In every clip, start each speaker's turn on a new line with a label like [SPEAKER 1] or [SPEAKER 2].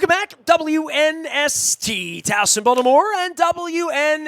[SPEAKER 1] Welcome back, WNST, Towson, Baltimore, and WNST.net.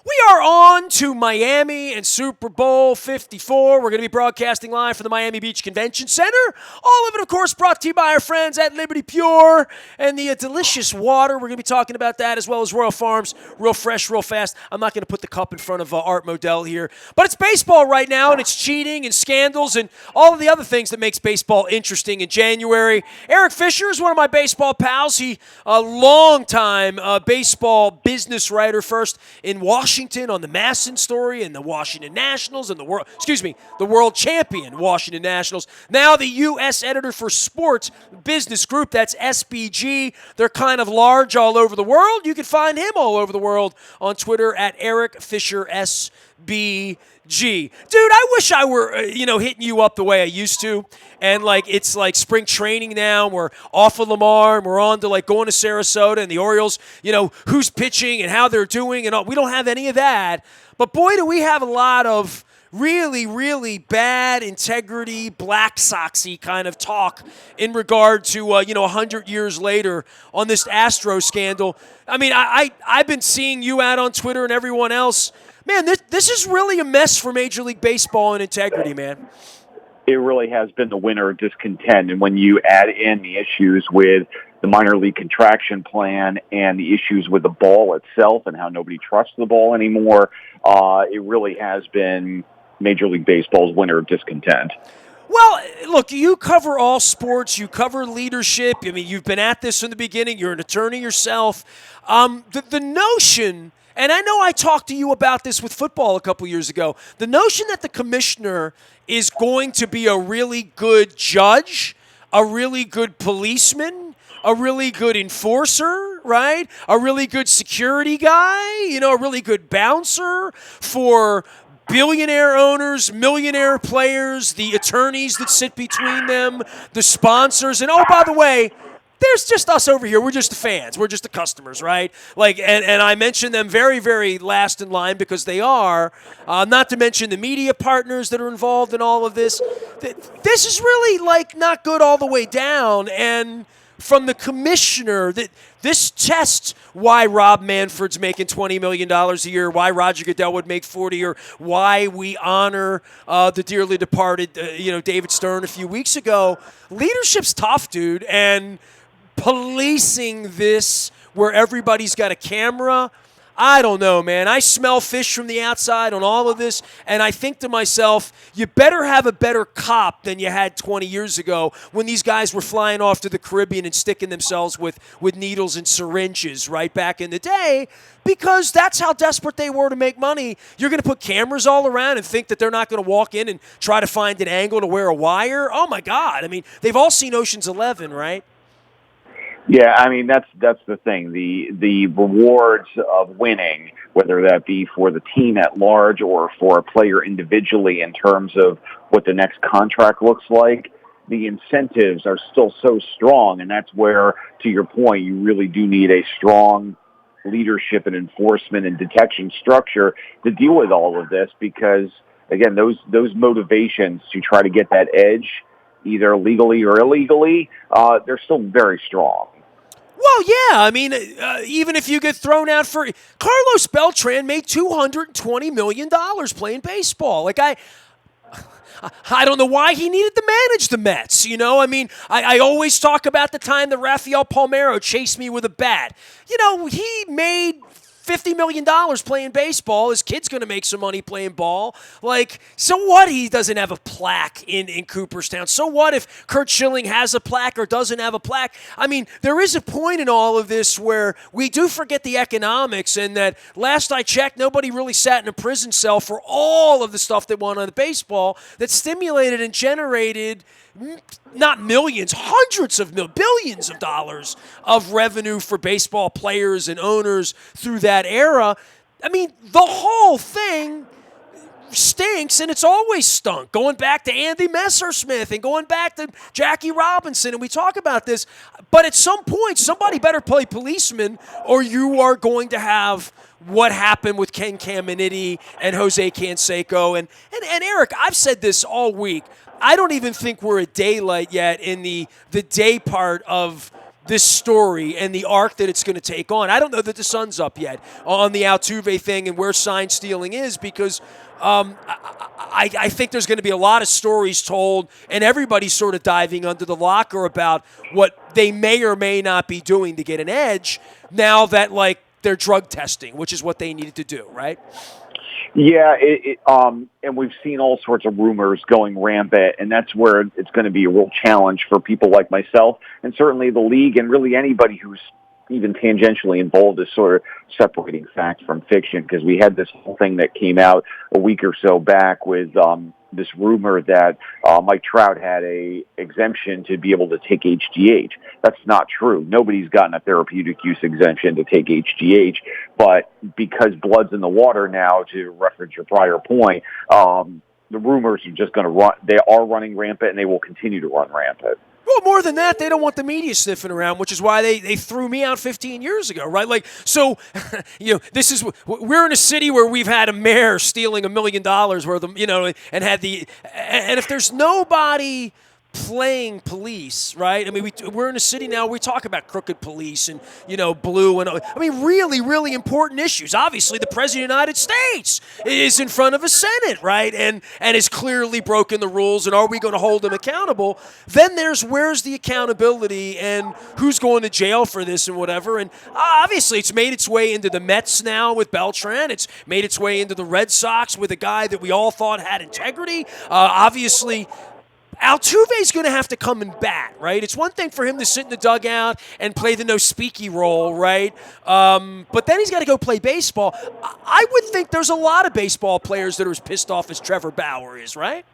[SPEAKER 1] We are on to Miami and Super Bowl 54. We're going to be broadcasting live from the Miami Beach Convention Center. All of it, of course, brought to you by our friends at Liberty Pure and the delicious water. We're going to be talking about that as well as Royal Farms, real fresh, real fast. I'm not going to put the cup in front of Art Modell here. But it's baseball right now, and it's cheating and scandals and all of the other things that makes baseball interesting in January. Eric Fisher is one of my baseball pals. He a long-time baseball business writer, first in Washington on the Masson story and the Washington Nationals and the world champion Washington Nationals. Now the U.S. editor for Sports Business Group, that's SBG. They're kind of large all over the world. You can find him all over the world on Twitter at Eric Fisher SBG. Dude, I wish I were, hitting you up the way I used to. And, it's like spring training now. We're off of Lamar, and we're on to, going to Sarasota. And the Orioles, who's pitching and how they're doing. And all. We don't have any of that. But, boy, do we have a lot of really, really bad integrity, Black Soxy kind of talk in regard to, 100 years later on this Astros scandal. I mean, I've been seeing you out on Twitter and everyone else. Man, this is really a mess for Major League Baseball and integrity, man.
[SPEAKER 2] It really has been the winter of discontent. And when you add in the issues with the minor league contraction plan and the issues with the ball itself and how nobody trusts the ball anymore, it really has been Major League Baseball's winter of discontent.
[SPEAKER 1] Well, look, you cover all sports. You cover leadership. I mean, you've been at this from the beginning. You're an attorney yourself. The notion... And I know I talked to you about this with football a couple years ago. The notion that the commissioner is going to be a really good judge, a really good policeman, a really good enforcer, right? A really good security guy, a really good bouncer for billionaire owners, millionaire players, the attorneys that sit between them, the sponsors. And, oh, by the way, there's just us over here. We're just the fans. We're just the customers, right? And I mention them very, very last in line because they are. Not to mention the media partners that are involved in all of this. This is really, not good all the way down. And from the commissioner, this tests why Rob Manfred's making $20 million a year, why Roger Goodell would make $40, or why we honor the dearly departed, David Stern a few weeks ago. Leadership's tough, dude, and policing this where everybody's got a camera, I don't know, man. I smell fish from the outside on all of this, and I think to myself, you better have a better cop than you had 20 years ago when these guys were flying off to the Caribbean and sticking themselves with needles and syringes right back in the day, because that's how desperate they were to make money. You're going to put cameras all around and think that they're not going to walk in and try to find an angle to wear a wire? Oh, my God. I mean, they've all seen Ocean's 11, right?
[SPEAKER 2] Yeah, I mean, that's the thing. The rewards of winning, whether that be for the team at large or for a player individually in terms of what the next contract looks like, the incentives are still so strong. And that's where, to your point, you really do need a strong leadership and enforcement and detection structure to deal with all of this because, again, those motivations to try to get that edge, either legally or illegally, they're still very strong.
[SPEAKER 1] Well, yeah. I mean, even if you get thrown out for Carlos Beltran made $220 million playing baseball. I don't know why he needed to manage the Mets, I mean, I always talk about the time that Rafael Palmeiro chased me with a bat. He made $50 million playing baseball. His kid's going to make some money playing ball. So what? He doesn't have a plaque in Cooperstown. So what if Curt Schilling has a plaque or doesn't have a plaque? I mean, there is a point in all of this where we do forget the economics, and that last I checked, nobody really sat in a prison cell for all of the stuff that went on the baseball that stimulated and generated not millions, hundreds of billions of dollars of revenue for baseball players and owners through that era. I mean, the whole thing stinks, and it's always stunk. Going back to Andy Messersmith and going back to Jackie Robinson, and we talk about this. But at some point, somebody better play policeman, or you are going to have what happened with Ken Caminiti and Jose Canseco. And Eric, I've said this all week. I don't even think we're at daylight yet in the day part of this story and the arc that it's going to take on. I don't know that the sun's up yet on the Altuve thing and where sign stealing is, because I think there's going to be a lot of stories told, and everybody's sort of diving under the locker about what they may or may not be doing to get an edge now that, like, they're drug testing, which is what they needed to do, right?
[SPEAKER 2] Yeah, and we've seen all sorts of rumors going rampant, and that's where it's going to be a real challenge for people like myself, and certainly the league, and really anybody who's even tangentially involved, is sort of separating fact from fiction, because we had this whole thing that came out a week or so back with this rumor that Mike Trout had a exemption to be able to take HGH. That's not true. Nobody's gotten a therapeutic use exemption to take HGH, but because blood's in the water now, to reference your prior point, the rumors are just going to run. They are running rampant, and they will continue to run rampant.
[SPEAKER 1] Well, more than that, they don't want the media sniffing around, which is why they threw me out 15 years ago, right? Like, so, we're in a city where we've had a mayor stealing $1 million worth of, and if there's nobody playing police, right? I mean, we're in a city now, we talk about crooked police and, blue and, really, really important issues. Obviously, the President of the United States is in front of a Senate, right? And has clearly broken the rules, and are we going to hold him accountable? Then there's where's the accountability and who's going to jail for this and whatever. And obviously, it's made its way into the Mets now with Beltran. It's made its way into the Red Sox with a guy that we all thought had integrity. Obviously, Altuve's going to have to come and bat, right? It's one thing for him to sit in the dugout and play the no-speaky role, right? But then he's got to go play baseball. I would think there's a lot of baseball players that are as pissed off as Trevor Bauer is, right?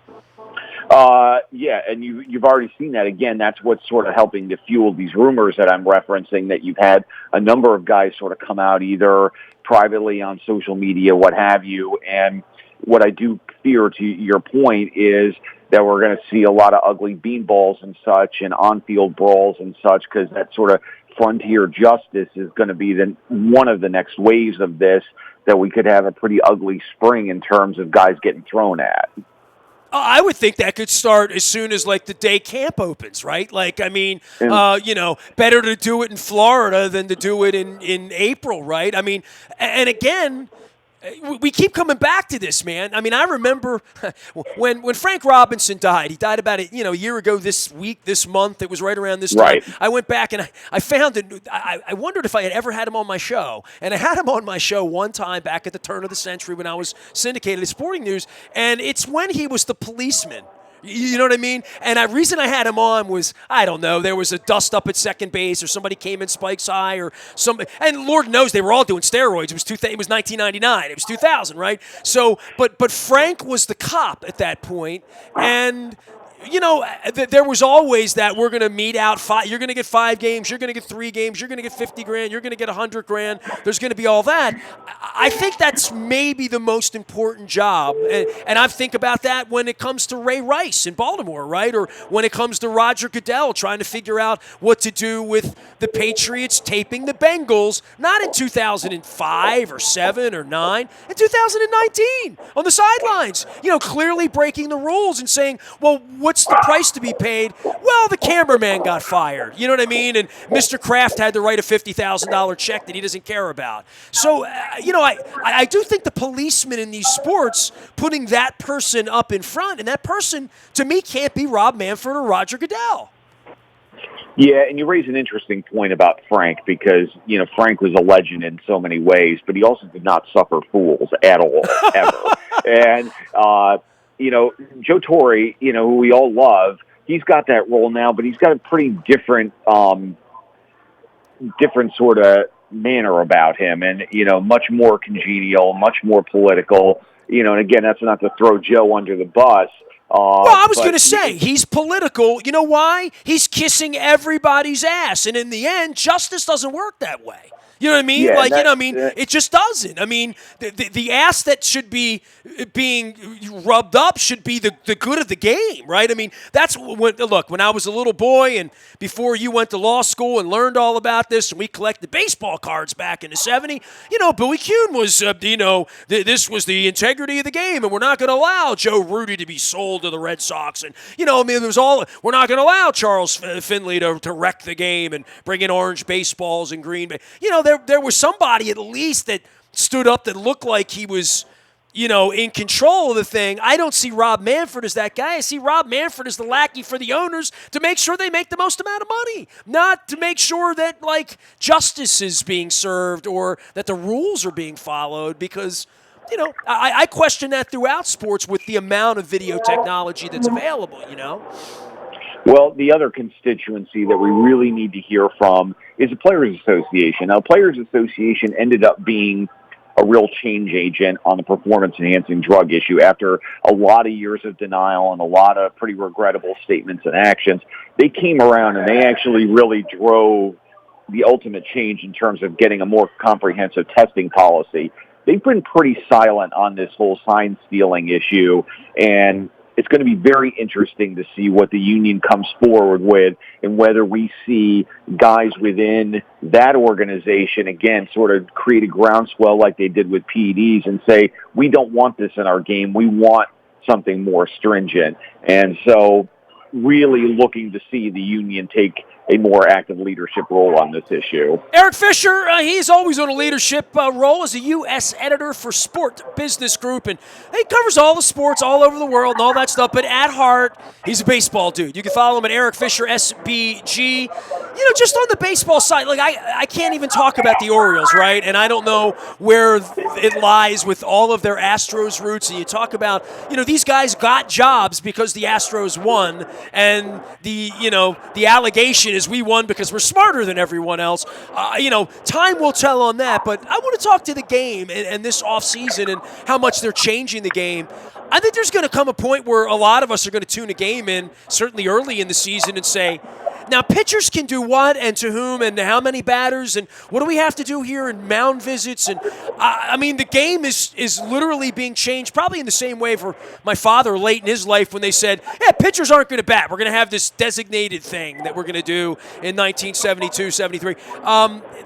[SPEAKER 2] Yeah, and you've already seen that. Again, that's what's sort of helping to fuel these rumors that I'm referencing, that you've had a number of guys sort of come out either privately on social media, what have you. And what I do fear, to your point, is that we're going to see a lot of ugly beanballs and such, and on-field brawls and such, because that sort of frontier justice is going to be one of the next waves of this, that we could have a pretty ugly spring in terms of guys getting thrown at.
[SPEAKER 1] I would think that could start as soon as, like, the day camp opens, right? Like, I mean, better to do it in Florida than to do it in April, right? I mean, and again, we keep coming back to this, man. I mean, I remember when Frank Robinson died. He died about a year ago this month. It was right around this time.
[SPEAKER 2] Right.
[SPEAKER 1] I went back and I found it. I wondered if I had ever had him on my show. And I had him on my show one time back at the turn of the century when I was syndicated at Sporting News. And it's when he was the policeman. You know what I mean? And the reason I had him on was, I don't know, there was a dust up at second base, or somebody came in spikes high, or somebody. And Lord knows they were all doing steroids. It was 1999. It was 2000, right? So, but Frank was the cop at that point, and there was always that we're going to meet out you're going to get 5 games, you're going to get 3 games, you're going to get 50 grand, you're going to get 100 grand. There's going to be all that. I think that's maybe the most important job. And I think about that when it comes to Ray Rice in Baltimore, right? Or when it comes to Roger Goodell trying to figure out what to do with the Patriots taping the Bengals, not in 2005 or 7 or 9, in 2019 on the sidelines, clearly breaking the rules and saying, well, what's the price to be paid? Well, the cameraman got fired. You know what I mean? And Mr. Kraft had to write a $50,000 check that he doesn't care about. So, I do think the policeman in these sports, putting that person up in front, and that person, to me, can't be Rob Manfred or Roger Goodell.
[SPEAKER 2] Yeah, and you raise an interesting point about Frank, because, Frank was a legend in so many ways, but he also did not suffer fools at all, ever. And, Joe Torre, who we all love, he's got that role now, but he's got a pretty different sort of manner about him, and, much more congenial, much more political, and again, that's not to throw Joe under the bus.
[SPEAKER 1] Well, I was going to say, he's political. You know why? He's kissing everybody's ass, and in the end, justice doesn't work that way. You know what I mean?
[SPEAKER 2] Yeah,
[SPEAKER 1] Like, it just doesn't. I mean, the ass that should be being rubbed up should be the good of the game, right? I mean, that's when I was a little boy and before you went to law school and learned all about this, and we collected baseball cards back in the 70s, Billy Kuhn was, this was the integrity of the game, and we're not going to allow Joe Rudy to be sold to the Red Sox. And, we're not going to allow Charles Finley to wreck the game and bring in orange baseballs and green. There was somebody at least that stood up that looked like he was, in control of the thing. I don't see Rob Manfred as that guy. I see Rob Manfred as the lackey for the owners to make sure they make the most amount of money, not to make sure that, justice is being served or that the rules are being followed because, I question that throughout sports with the amount of video technology that's available,
[SPEAKER 2] Well, the other constituency that we really need to hear from is the Players Association. Now, Players Association ended up being a real change agent on the performance-enhancing drug issue after a lot of years of denial and a lot of pretty regrettable statements and actions. They came around and they actually really drove the ultimate change in terms of getting a more comprehensive testing policy. They've been pretty silent on this whole sign stealing issue, and it's going to be very interesting to see what the union comes forward with and whether we see guys within that organization, again, sort of create a groundswell like they did with PEDs and say, we don't want this in our game. We want something more stringent. And so really looking to see the union take a more active leadership role on this issue.
[SPEAKER 1] Eric Fisher, he's always on a leadership role as a U.S. editor for Sport Business Group, and he covers all the sports all over the world and all that stuff, but at heart, he's a baseball dude. You can follow him at Eric Fisher, SBG. Just on the baseball side, I can't even talk about the Orioles, right? And I don't know where it lies with all of their Astros roots, and you talk about, these guys got jobs because the Astros won, and the allegation is we won because we're smarter than everyone else. Time will tell on that, but I want to talk to the game and this offseason and how much they're changing the game. I think there's going to come a point where a lot of us are going to tune a game in, certainly early in the season, and say, now, pitchers can do what and to whom and how many batters and what do we have to do here in mound visits? And, the game is literally being changed probably in the same way for my father late in his life when they said, pitchers aren't going to bat. We're going to have this designated thing that we're going to do in 1972, 73.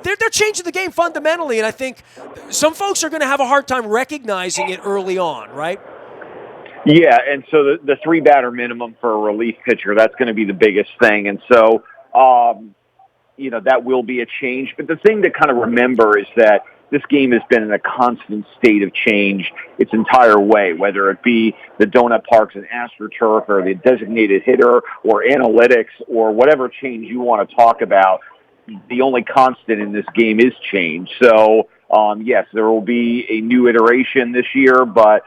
[SPEAKER 1] They're changing the game fundamentally, and I think some folks are going to have a hard time recognizing it early on, right?
[SPEAKER 2] Yeah, and so the three-batter minimum for a relief pitcher, that's going to be the biggest thing. And so, that will be a change. But the thing to kind of remember is that this game has been in a constant state of change its entire way, whether it be the donut parks and AstroTurf or the designated hitter or analytics or whatever change you want to talk about. The only constant in this game is change. So, yes, there will be a new iteration this year, but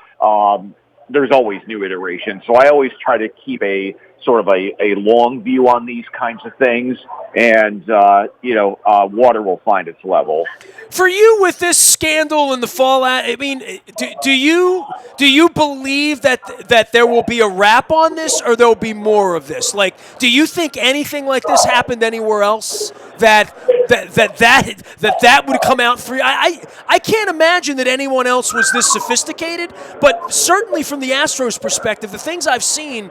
[SPEAKER 2] there's always new iterations. So I always try to keep a sort of a long view on these kinds of things, and water will find its level.
[SPEAKER 1] For you, with this scandal and the fallout, do you believe that there will be a wrap on this, or there will be more of this? Do you think anything like this happened anywhere else that would come out free? I can't imagine that anyone else was this sophisticated, but certainly from the Astros' perspective, the things I've seen,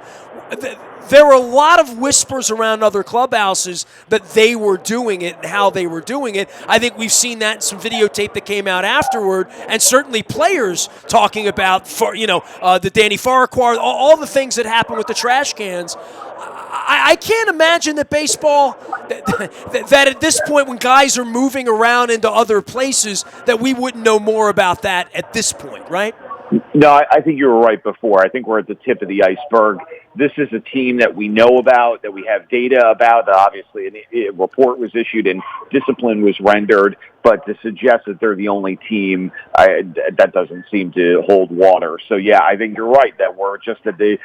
[SPEAKER 1] there were a lot of whispers around other clubhouses that they were doing it and how they were doing it. I think we've seen that in some videotape that came out afterward, and certainly players talking about, the Danny Farquhar, all the things that happened with the trash cans. I can't imagine that baseball, that at this point when guys are moving around into other places, that we wouldn't know more about that at this point, right?
[SPEAKER 2] No, I think you were right before. I think we're at the tip of the iceberg. This is a team that we know about, that we have data about. Obviously, a report was issued and discipline was rendered, but to suggest that they're the only team, that doesn't seem to hold water. So, yeah, I think you're right that we're just at the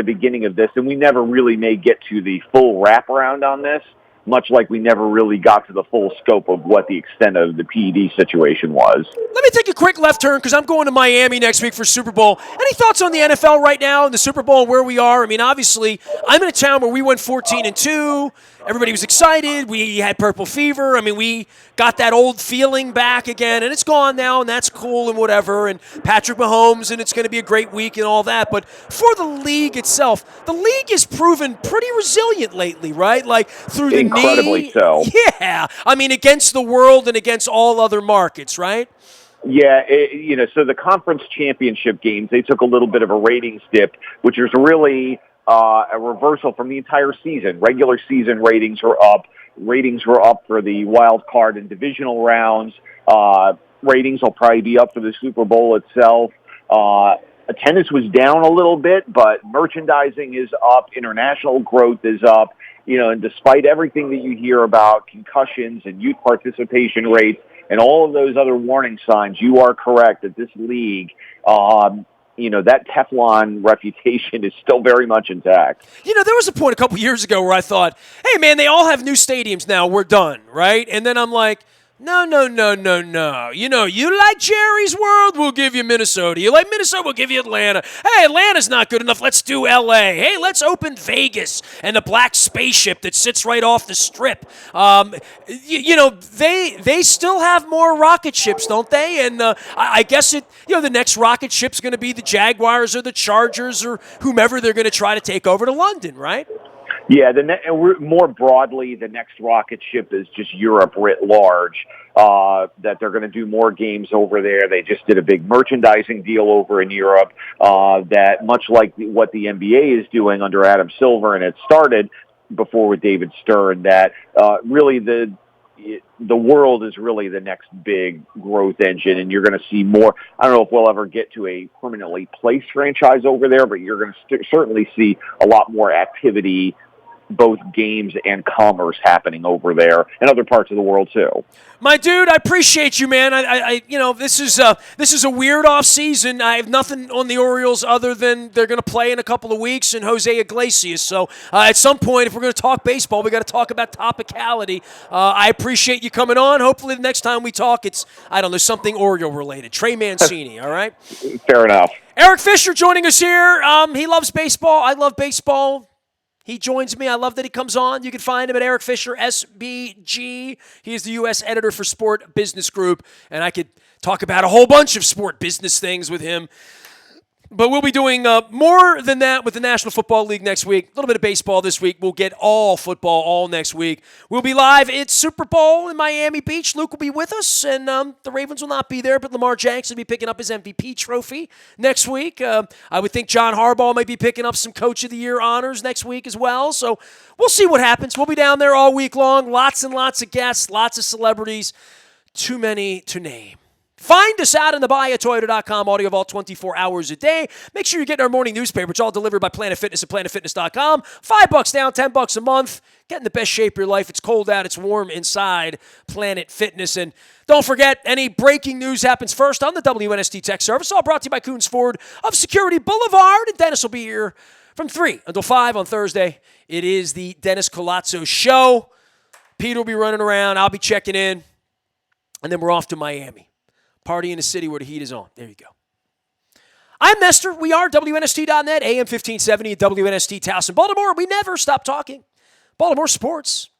[SPEAKER 2] beginning of this, and we never really may get to the full wraparound on this. much like we never really got to the full scope of what the extent of the PED situation was.
[SPEAKER 1] Let me take a quick left turn because I'm going to Miami next week for Super Bowl. Any thoughts on the NFL right now and the Super Bowl and where we are? I mean, obviously, I'm in a town where we went 14-2. Everybody was excited. We had purple fever. I mean, we got that old feeling back again, and it's gone now, and that's cool and whatever. And Patrick Mahomes, and it's going to be a great week and all that. But for the league itself, the league has proven pretty resilient lately, right? Like through the
[SPEAKER 2] incredibly so.
[SPEAKER 1] Yeah, I mean, against the world and against all other markets, right?
[SPEAKER 2] Yeah, so the conference championship games, they took a little bit of a ratings dip, which is really a reversal from the entire season. Regular season ratings were up. Ratings were up for the wild card and divisional rounds. Ratings will probably be up for the Super Bowl itself. Attendance was down a little bit, but merchandising is up. International growth is up. And despite everything that you hear about concussions and youth participation rates and all of those other warning signs, you are correct that this league, that Teflon reputation is still very much intact.
[SPEAKER 1] There was a point a couple years ago where I thought, hey, man, they all have new stadiums now. We're done, right? And then I'm like, no. You like Jerry's World? We'll give you Minnesota. You like Minnesota? We'll give you Atlanta. Hey, Atlanta's not good enough. Let's do L.A. Hey, let's open Vegas and the black spaceship that sits right off the strip. They still have more rocket ships, don't they? And I guess the next rocket ship's going to be the Jaguars or the Chargers or whomever they're going to try to take over to London, right?
[SPEAKER 2] Yeah, more broadly, the next rocket ship is just Europe writ large, that they're going to do more games over there. They just did a big merchandising deal over in Europe, that much like what the NBA is doing under Adam Silver, and it started before with David Stern, that really the world is really the next big growth engine, and you're going to see more. I don't know if we'll ever get to a permanently placed franchise over there, but you're going to certainly see a lot more activity, both games and commerce happening over there and other parts of the world too.
[SPEAKER 1] My dude, I appreciate you, man. This is a weird off season. I have nothing on the Orioles other than they're going to play in a couple of weeks and Jose Iglesias. So at some point, if we're going to talk baseball, we got to talk about topicality. I appreciate you coming on. Hopefully, the next time we talk, it's something Oriole related. Trey Mancini. All right.
[SPEAKER 2] Fair enough.
[SPEAKER 1] Eric Fisher joining us here. He loves baseball. I love baseball. He joins me. I love that he comes on. You can find him at Eric Fisher SBG. He is the U.S. editor for Sport Business Group, and I could talk about a whole bunch of sport business things with him. But we'll be doing more than that with the National Football League next week. A little bit of baseball this week. We'll get all football all next week. We'll be live. It's Super Bowl in Miami Beach. Luke will be with us, and the Ravens will not be there, but Lamar Jackson will be picking up his MVP trophy next week. I would think John Harbaugh might be picking up some Coach of the Year honors next week as well. So we'll see what happens. We'll be down there all week long. Lots and lots of guests, lots of celebrities. Too many to name. Find us out on the buyatoyota.com audio vault 24 hours a day. Make sure you're getting our morning newspaper. It's all delivered by Planet Fitness at planetfitness.com. $5 down, $10 a month. Get in the best shape of your life. It's cold out. It's warm inside Planet Fitness. And don't forget, any breaking news happens first on the WNST Tech Service. All brought to you by Coons Ford of Security Boulevard. And Dennis will be here from 3 until 5 on Thursday. It is the Dennis Colazzo Show. Peter will be running around. I'll be checking in. And then we're off to Miami. Party in a city where the heat is on. There you go. I'm Nestor. We are WNST.net, AM 1570 at WNST Towson, Baltimore. We never stop talking. Baltimore sports.